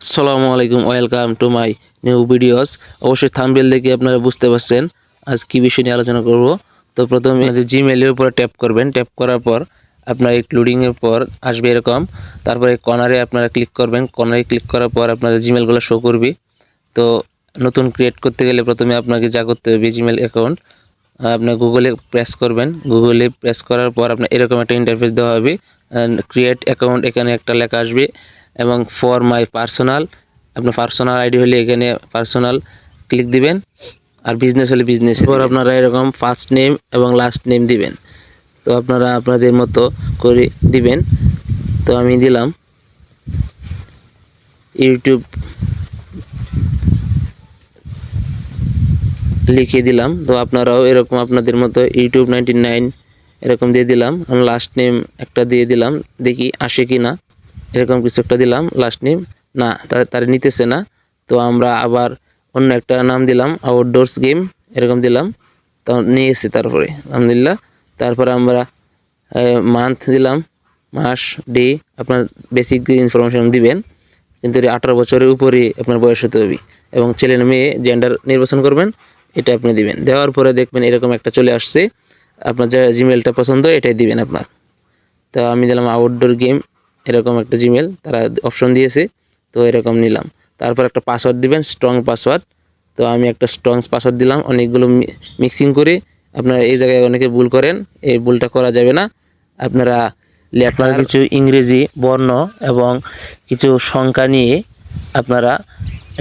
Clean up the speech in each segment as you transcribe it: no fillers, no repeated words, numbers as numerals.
আসসালামু আলাইকুম, welcome to my new videos. অবশ্যই থাম্বনেল দেখে আপনারা বুঝতে পারছেন আজ কী বিষয় নিয়ে আলোচনা করব। তো প্রথমে জিমেলের উপরে ট্যাপ করবেন। ট্যাপ করার পর আপনার লোডিংয়ের পর আসবে এরকম। তারপরে কর্নারে আপনারা ক্লিক করবেন। কর্নারে ক্লিক করার পর আপনাদের জিমেলগুলো শো করবে। তো নতুন ক্রিয়েট করতে গেলে প্রথমে আপনাকে যা করতে হবে, জিমেল অ্যাকাউন্ট আপনার গুগলে প্রেস করবেন। গুগলে প্রেস করার পর আপনার এরকম একটা ইন্টারফেস দেওয়া হবে। ক্রিয়েট অ্যাকাউন্ট এখানে একটা লেখা আসবে এবং ফর মাই পার্সোনাল, আপনার পার্সোনাল আইডি হলে এখানে পার্সোনাল ক্লিক দিবেন, আর বিজনেস হলে বিজনেস। এরপর আপনারা এরকম ফার্স্ট নেম এবং লাস্ট নেম দিবেন। তো আপনারা আপনাদের মতো করে দিবেন। তো আমি দিলাম ইউটিউব লিখে দিলাম। তো আপনারাও এরকম আপনাদের মতো ইউটিউব 99 এরকম দিয়ে দিলাম। আমি লাস্ট নেম একটা দিয়ে দিলাম, দেখি আসে কি না। এরকম কিছু একটা দিলাম লাস্ট নেম, না তারা নিতেছে না। তো আমরা আবার অন্য একটা নাম দিলাম, আউটডোরস গেম এরকম দিলাম, তো নিয়েছে। তারপরে আলহামদুলিল্লাহ। তারপরে আমরা মান্থ দিলাম, মাস, ডে, আপনার বেসিক ইনফরমেশন দিবেন। কিন্তু 18 বছরের উপরে আপনার বয়স হতে হবে এবং ছেলে মেয়ে জেন্ডার নির্বাচন করবেন, এটা আপনি দিবেন। দেওয়ার পরে দেখবেন এরকম একটা চলে আসছে। আপনার যা জিমেলটা পছন্দ এটাই দিবেন আপনার। তো আমি দিলাম আউটডোর গেম, এরকম একটা জিমেল তারা অপশন দিয়েছে, তো এরকম নিলাম। তারপর একটা পাসওয়ার্ড দিবেন, স্ট্রং পাসওয়ার্ড। তো আমি একটা স্ট্রং পাসওয়ার্ড দিলাম। অনেকগুলো মিক্সিং করে আপনারা এই জায়গায় অনেকে ভুল করেন, এই ভুলটা করা যাবে না। আপনারা কিছু ইংরেজি বর্ণ এবং কিছু সংখ্যা নিয়ে আপনারা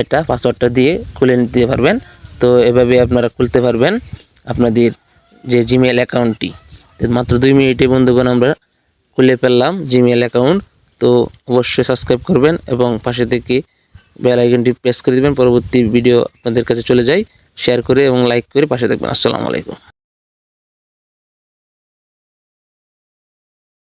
এটা পাসওয়ার্ডটা দিয়ে খুলে নিতে পারবেন। তো এভাবে আপনারা খুলতে পারবেন আপনাদের যে জিমেল অ্যাকাউন্টটি। মাত্র 2 মিনিটে বন্ধুগণ আমরা খুলে ফেললাম জিমেল অ্যাকাউন্ট। তো অবশ্যই সাবস্ক্রাইব করবেন এবং পাশে থেকে বেল আইকনটি প্রেস করে দেবেন, পরবর্তী ভিডিও আপনাদের কাছে চলে যায়। শেয়ার করে এবং লাইক করে পাশে থাকবেন। আসসালামু আলাইকুম।